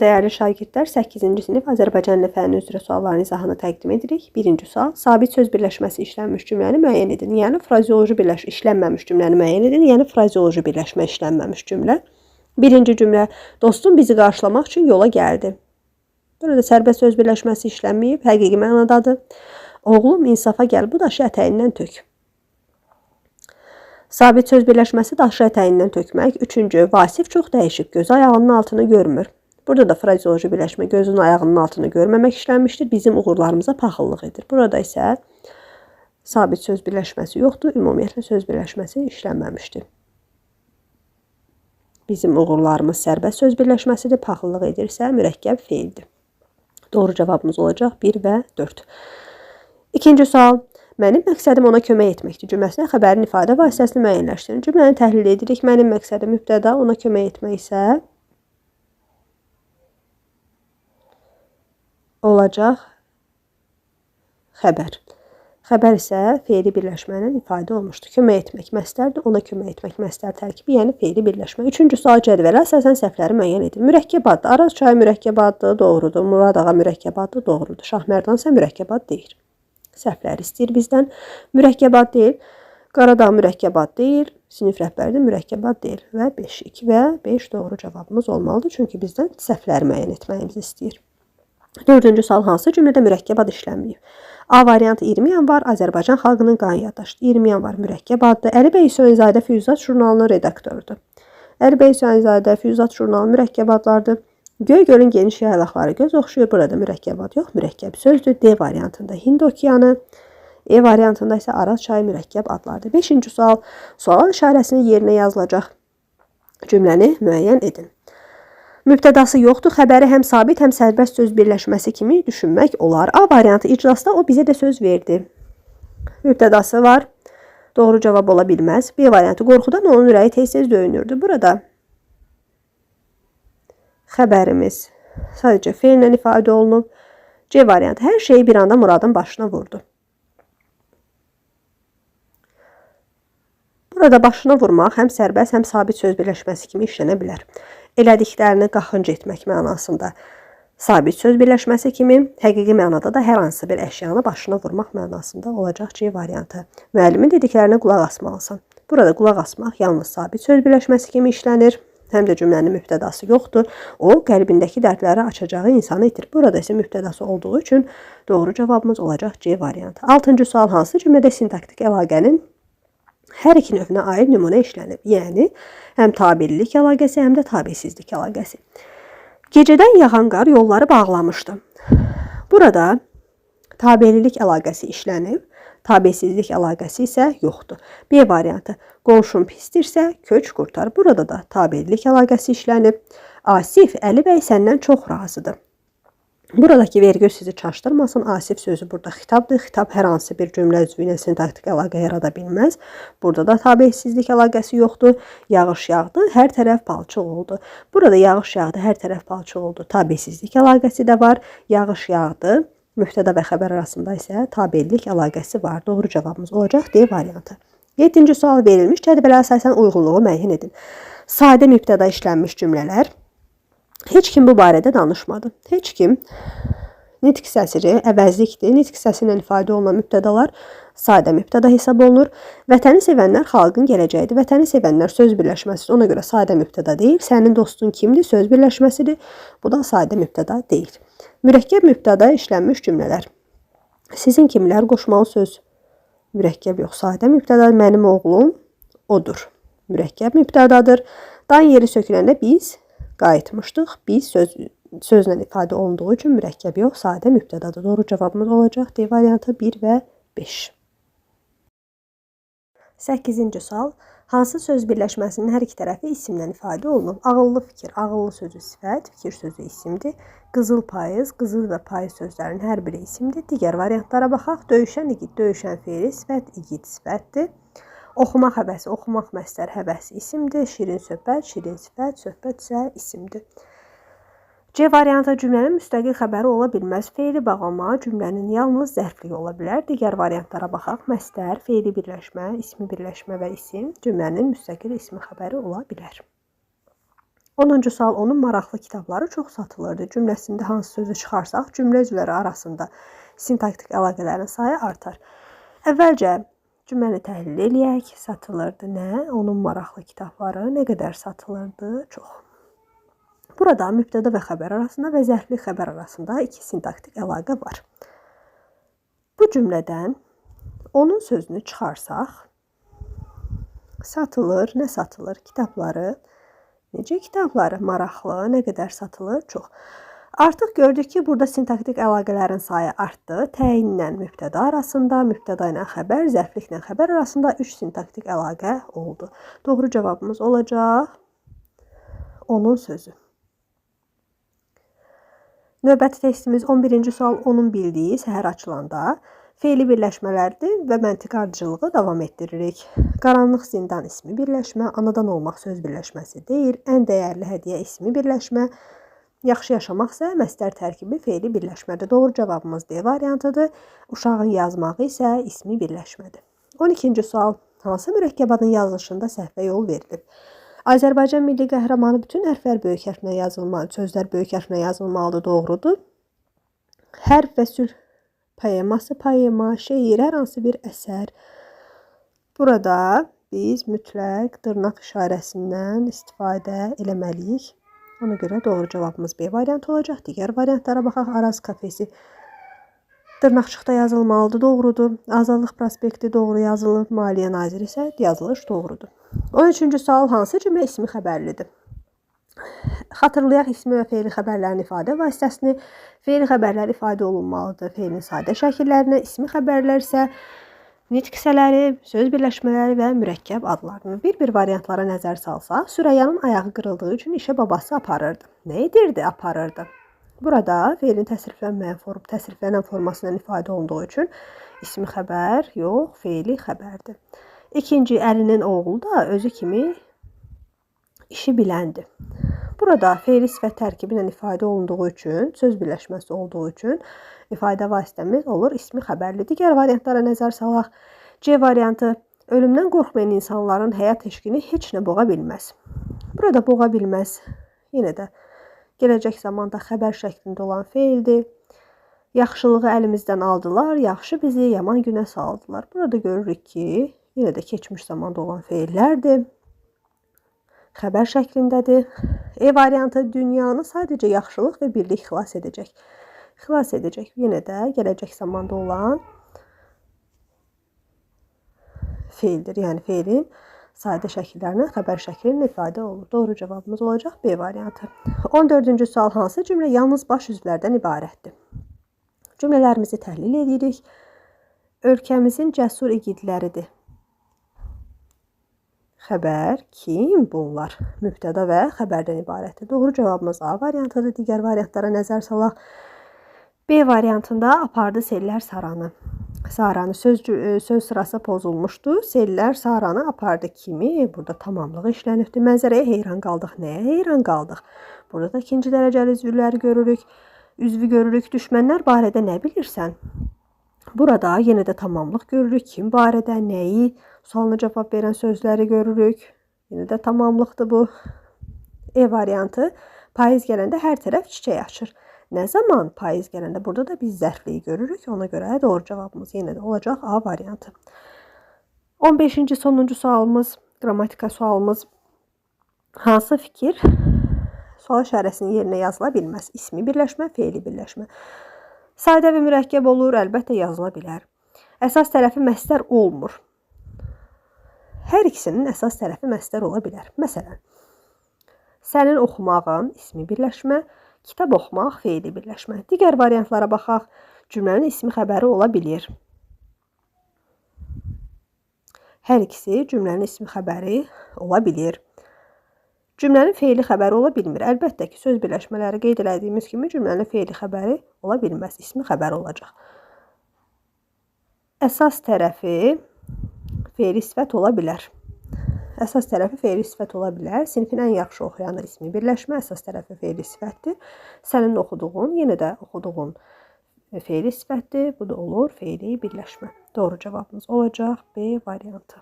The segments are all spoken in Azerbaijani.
Dəyərli şagirdlər, 8-ci sinif Azərbaycan dili fənni üzrə sualların izahını təqdim edirik. Birinci sual, sabit söz birləşməsi işlənmiş cümləni müəyyən edin. Yəni, frazeoloji işlənməmiş cümləni müəyyən edin. Yəni, frazeoloji birləşmə işlənməmiş cümlə. Birinci cümlə, dostum bizi qarşılamaq üçün yola gəldi. Burada sərbəst söz birləşməsi işlənməyib, həqiqi mənadadır. Oğlum, insafa gəl, bu daşı ətəyindən tök. Sabit söz birləşməsi daşı ətəyindən tökmək. Üçüncü, Vasif çox dəyişib, gözü ayağının altını görmür. Burada da frazeoloji birləşmə gözünün ayağının altını görməmək işlənmişdir. Bizim uğurlarımıza paxıllıq edir. Burada isə sabit söz birləşməsi yoxdur. Ümumiyyətlə söz birləşməsi işlənməmişdir. Bizim uğurlarımız sərbəst söz birləşməsidir. Paxıllıq edirsə mürəkkəb feildir. Doğru cavabımız olacaq 1 və 4. İkinci sual. Mənim məqsədim ona kömək etməkdir. Cümləsinə xəbərin ifadə vasitəsini müəyyənləşdirin. Cümləni təhlil edirik. Mənim məqsədim mübtəda, ona kömək etmək isə olacaq xəbər. Xəbər isə feili birləşmənin ifadə olmuşdur. Kömək etmək məstərdir, ona kömək etmək məstər tərkibi, yəni feili birləşmə. Üçüncü sual cədvələ əsasən səhvləri müəyyən edin. Mürəkkəb addır. Araz çayı mürəkkəb addır, doğrudur. Murad ağa mürəkkəb addır, doğrudur. Şahmərdan isə mürəkkəb ad deyil. Səhvləri istəyir bizdən. Mürəkkəb ad deyil. Qaradağ mürəkkəb ad deyil. Sinif rəhbəri də mürəkkəb ad deyil. Və 5, 2 və 5 doğru cavabımız olmalıdır. Çünki bizdən səhvləri müəyyən etməyimizi istəyir. Dördüncü sual hansı cümlədə mürəkkəb ad işlənməyib? A variantı 20 yanvar Azərbaycan xalqının qan yaddaşıdır. 20 yanvar mürəkkəb addır. Əli bəy Hüseynzadə Füyuzat jurnalının redaktorudur. Əli bəy Hüseynzadə Füyuzat jurnalı mürəkkəb adlardır. Göy gölün geniş yaylaqları göz oxşuyur. Burada mürəkkəb ad yox, mürəkkəb sözdür. D variantında Hind okeanı, E variantında isə Araz çayı mürəkkəb adlardır. 5-ci sual, sual işarəsinin yerinə yazılacaq cümləni müəyyən edin. Mübtədası yoxdur, xəbəri həm sabit, həm sərbəst söz birləşməsi kimi düşünmək olar. A variantı iclasda o bizə də söz verdi. Mübtədası var, doğru cavab ola bilməz. B variantı qorxudan onun ürəyi tez-tez döyünürdü. Burada xəbərimiz sadəcə feillə ifadə olunub. C variantı hər şeyi bir anda Muradın başına vurdu. Burada başına vurmaq həm sərbəst, həm sabit söz birləşməsi kimi işlənə bilər. Elədiklərini qaxınc etmək mənasında sabit söz birləşməsi kimi, həqiqi mənada da hər hansı bir əşyanı başına vurmaq mənasında olacaq C variantı. Müəllimin dediklərinə qulaq asmalısan. Burada qulaq asmaq yalnız sabit söz birləşməsi kimi işlənir. Həm də cümlənin mübtədası yoxdur. O, qəlbindəki dərdləri açacağı insanı itir. Burada isə mübtədası olduğu üçün doğru cavabımız olacaq C variantı. 6-cı sual hansı cümlədə sintaktik əlaqənin hər iki növünə aid nümunə işlənib. Yəni, həm tabelilik əlaqəsi, həm də tabesizlik əlaqəsi. Gecədən yağan qar yolları bağlamışdı. Burada tabelilik əlaqəsi işlənib, tabesizlik əlaqəsi isə yoxdur. B variantı, qonşun pisdirsə, köç qurtar. Burada da tabelilik əlaqəsi işlənib. Asif, Əli bəy səndən çox razıdır. Buradakı vergül sizi çaşdırmasın. Asif sözü burada xitabdır. Xitab hər hansı bir cümlə üzvü ilə sintaktik əlaqə yarada bilməz. Burada da tabesizlik əlaqəsi yoxdur. Yağış yağdı, hər tərəf palçıq oldu. Burada yağış yağdı, hər tərəf palçıq oldu. Tabesizlik əlaqəsi də var. Yağış yağdı. Mübtəda və xəbər arasında isə tabellik əlaqəsi var. Doğru cavabımız olacaq D variantı. 7-ci sual verilmiş. Cədvələ əsasən uyğunluğu müəyyən edin. Sadə mübtəda işlənmiş cümlələr. Heç kim bu barədə danışmadı. Heç kim nitq səsiri əvəzlikdir. Nitq səsi ilə ifadə olunan mübtədalar sadə mübtəda hesab olunur. Vətəni sevənlər xalqın gələcəyidir. Vətəni sevənlər söz birləşməsidir. Ona görə sadə mübtəda deyil. Sənin dostun kimdir? Söz birləşməsidir. Bu da sadə mübtəda deyil. Mürəkkəb mübtəda işlənmiş cümlələr. Sizin kimlər qoşmalı söz? Mürəkkəb yox, sadə mübtəda. Mənim oğlum odur. Mürəkkəb mübtədadır. Dan yeri söküləndə biz qayıtmışdıq. Biz sözlə ifadə olunduğu üçün mürəkkəb yox, sadə mübtədadır. Doğru cavabımız olacaq D variantı 1 və 5. 8-ci sual. Hansı söz birləşməsinin hər iki tərəfi isimlə ifadə olunub? Ağıllı fikir, ağıllı sözü sifət, fikir sözü isimdir. Qızıl payız, qızıl və payız sözlərinin hər biri isimdir. Digər variantlara baxaq. Döyüşən igid, döyüşən feili sifət, igid sifətdir. Oxumaq həvəsi, oxumaq məstər həvəsi isimdir. Şirin söhbət, şirin sifət, söhbət isə isimdir. C variantı cümlənin müstəqil xəbəri ola bilməz. Feili bağlama cümlənin yalnız zərfliyi ola bilər. Digər variantlara baxaq. Məstər, feili birləşmə, ismi birləşmə və isim cümlənin müstəqil ismi xəbəri ola bilər. 10-cu sual, onun maraqlı kitabları çox satılırdı. Cümləsində hansı sözü çıxarsaq, cümlə üzvləri arasında sintaktik əlaqələrin sayı artar. Əvvəlcə cümləni təhlil eləyək. Satılırdı nə? Onun maraqlı kitabları nə qədər satılırdı? Çox. Burada mübtəda və xəbər arasında və zərfli xəbər arasında iki sintaktik əlaqə var. Bu cümlədən onun sözünü çıxarsaq, satılır, nə satılır? Kitabları. Necə kitabları? Maraqlı, nə qədər satılır? Çox. Artıq gördük ki, burada sintaktik əlaqələrin sayı artdı. Təyinlə mübtəda arasında, mübtəda ilə xəbər, zərfliklə xəbər arasında 3 sintaktik əlaqə oldu. Doğru cavabımız olacaq onun sözü. Növbəti testimiz 11-ci sual, onun bildiyi səhər açılanda fe'li birləşmələrdir və məntiq ardıcılığı davam etdiririk. Qaranlıq zindan ismi birləşmə, anadan olmaq söz birləşməsi deyil, ən dəyərli hədiyyə ismi birləşmə, yaxşı yaşamaq isə məstər tərkibi fe'li birləşmədir. Doğru cavabımız D variantıdır. Uşağın yazmağı isə ismi birləşmədir. 12-ci sual, hansı mürəkkəb adın yazılışında səhvə yol verilib? Azərbaycan milli qəhrəmanı bütün hərflər böyük hərflə yazılmalı, sözlər böyük hərflə yazılmalıdır, doğrudur. Hərf və sülh poeması, poema, şeir, hər hansı bir əsər. Burada biz mütləq dırnaq işarəsindən istifadə eləməliyik. Ona görə doğru cavabımız B variantı olacaq. Digər variantlara baxaq. Araz kafesi dırnaqçıqda yazılmalıdır, doğrudur. Azadlıq prospekti doğru yazılıb. Maliyyə naziri isə yazılış doğrudur. 13-cü sual, hansı cümlə ismi xəbərlidir? Xatırlayaq ismi və fe'li xəbərlərin ifadə vasitəsini. Fe'li xəbərlər ifadə olunmalıdır fe'lin sadə şəkillərinə, ismi xəbərlər isə nitq hissələri, söz birləşmələri və mürəkkəb adlarını. Bir variantlara nəzər salsaq, Süreyyanın ayağı qırıldığı üçün işə babası aparırdı. Nə edirdi? Aparırdı. Burada fe'lin təsriflənən formasından ifadə olunduğu üçün ismi xəbər yox, fe'li xəbərdir. İkinci, Əlinin oğlu da özü kimi işi biləndir. Burada fe'li sifət tərkibi ilə ifadə olunduğu üçün, söz birləşməsi olduğu üçün ifadə vasitəmiz olur ismi xəbərli. Digər variantlara nəzər salaq. C variantı, ölümdən qorxmayan insanların həyat eşqini heç nə boğa bilməz. Burada boğa bilməz yenə də gələcək zamanda xəbər şəklində olan fe'ldir. Yaxşılığı əlimizdən aldılar, yaxşı bizi yaman günə saldılar. Burada görürük ki, yenə də keçmiş zamanda olan fe'llərdir. Xəbər şəklindədir. E variantı, dünyanı sadəcə yaxşılıq və birlik xilas edəcək. Xilas edəcək. Yenə də gələcək zamanda olan fe'ldir. Yəni fe'lin sadə şəkillərinə xəbər şəklində ifadə olur. Doğru cavabımız olacaq B variantı. 14-cü sual, hansı cümlə yalnız baş üzvlərdən ibarətdir? Cümlələrimizi təhlil edirik. Ölkəmizin cəsur igidləridir. Xəbər, kim? Bunlar mübtəda və xəbərdən ibarətdir. Doğru cavabımız A variantıdır. Digər variantlara nəzər salaq. B variantında apardı sellər Saranı. Saranı söz sırası pozulmuşdu. Sellər Saranı apardı kimi? Burada tamamlığı işlənibdir. Mənzərəyə heyran qaldıq. Nəyə heyran qaldıq? Burada da ikinci dərəcəli üzvləri görürük. Üzvü görürük. Düşmənlər barədə nə bilirsən? Burada yenə də tamamlıq görürük. Kim barədə, nəyi, sualına cavab verən sözləri görürük. Yenə də tamamlıqdır bu. E variantı, payız gələndə hər tərəf çiçək açır. Nə zaman payız gələndə? Burada da biz zərfliyi görürük. Ona görə doğru cavabımız yenə də olacaq A variantı. 15-ci sonuncu sualımız, qrammatika sualımız. Hansı fikir sual işarəsinin yerinə yazıla bilməz? İsmi birləşmə, fe'li birləşmə. Sadə və mürəkkəb olur, əlbəttə yazıla bilər. Əsas tərəfi məstər olmur. Hər ikisinin əsas tərəfi məstər ola bilər. Məsələn, sənin oxumağın ismi birləşmə, kitab oxumaq fe'li birləşmə. Digər variantlara baxaq. Cümlənin ismi xəbəri ola bilir. Hər ikisi cümlənin ismi xəbəri ola bilir. Cümlənin fe'li xəbəri ola bilmir. Əlbəttə ki, söz birləşmələri qeyd elədiyimiz kimi cümlənin fe'li xəbəri ola bilməz. İsmi xəbəri olacaq. Əsas tərəfi fe'li sifət ola bilər. Əsas tərəfi fe'li sifət ola bilər. Sinifin ən yaxşı oxuyanı ismi birləşmə, əsas tərəfi fe'li sifətdir. Sənin oxuduğun, yenə də oxuduğun fe'li sifətdir. Bu da olur fe'li birləşmə. Doğru cavabımız olacaq B variantı.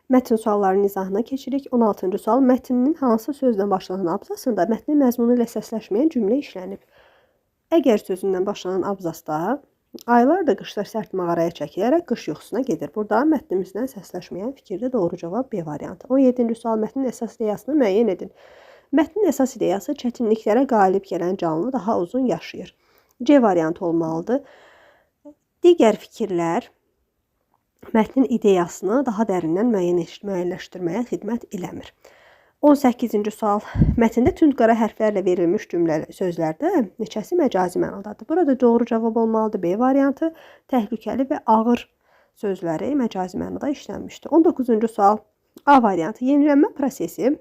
Mətn suallarının izahına keçirik. 16-cı sual. Mətnin hansı sözlə başlanan abzasında mətnin məzmunu ilə səsləşməyən cümlə işlənib? Əgər sözündən başlanan abzasda aylardır qışlar sərt mağaraya çəkilərək qış yuxusuna gedir. Burada mətnimizdən səsləşməyən fikirdə doğru cavab B variantı. 17-ci sual. Mətnin əsas ideyasını müəyyən edin. Mətnin əsas ideyası çətinliklərə qalib gələn canlı daha uzun yaşayır. C variantı olmalıdır. Digər fikirlər mətnin ideyasını daha dərindən müəyyənləşdirməyə xidmət eləmir. 18-ci sual. Mətndə tünd qara hərflərlə verilmiş sözlərdə neçəsi məcazi mənadadır? Burada doğru cavab olmalıdır B variantı. Təhlükəli və ağır sözləri məcazi mənada işlənmişdir. 19-cu sual. A variantı. Yenilənmə prosesi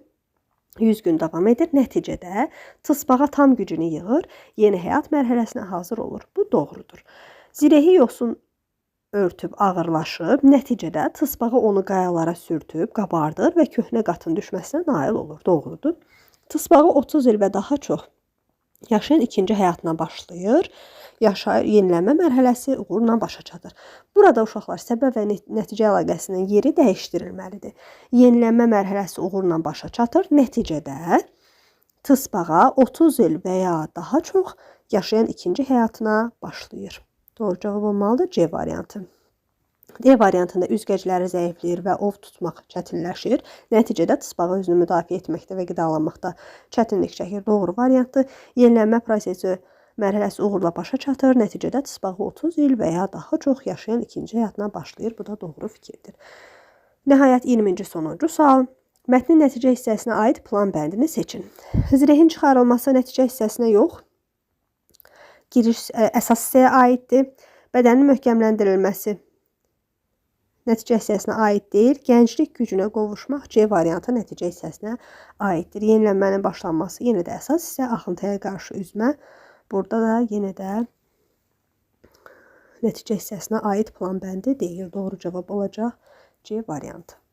100 gün davam edir. Nəticədə tısbağa tam gücünü yığır, yeni həyat mərhələsinə hazır olur. Bu doğrudur. Zirəhi yosun örtüb ağırlaşıb, nəticədə tısbağa onu qayalara sürtüb, qabardır və köhnə qatın düşməsinə nail olur. Doğrudur. Tısbağa 30 il və daha çox yaşayan ikinci həyatına başlayır. Yenilənmə mərhələsi uğurla başa çatır. Burada uşaqlar səbəb və nəticə əlaqəsinin yeri dəyişdirilməlidir. Yenilənmə mərhələsi uğurla başa çatır. Nəticədə tısbağa 30 il və ya daha çox yaşayan ikinci həyatına başlayır. Doğru cavab olmalıdır C variantı. D variantında üzgəcləri zəifləyir və ov tutmaq çətinləşir. Nəticədə tısbağa özünü müdafiə etməkdə və qidalanmaqda çətinlik çəkir. Doğru variantı. Yenilənmə prosesi mərhələsi uğurla başa çatır. Nəticədə tısbağa 30 il və ya daha çox yaşayan ikinci həyatına başlayır. Bu da doğru fikirdir. Nəhayət 20-ci sonuncu sual. Mətnin nəticə hissəsinə aid plan bəndini seçin. Zirəhin çıxarılması nəticə hissəsinə yox, giriş əsas hissəyə aiddir. Bədənin möhkəmləndirilməsi nəticə hissəsinə aid deyil. Gənclik gücünə qovuşmaq C variantı nəticə hissəsinə aiddir. Yenilənmənin başlanması yenə də əsas hissə, axıntıya qarşı üzmə. Burada da yenə də nəticə hissəsinə aid plan bəndi deyil. Doğru cavab olacaq C variantı.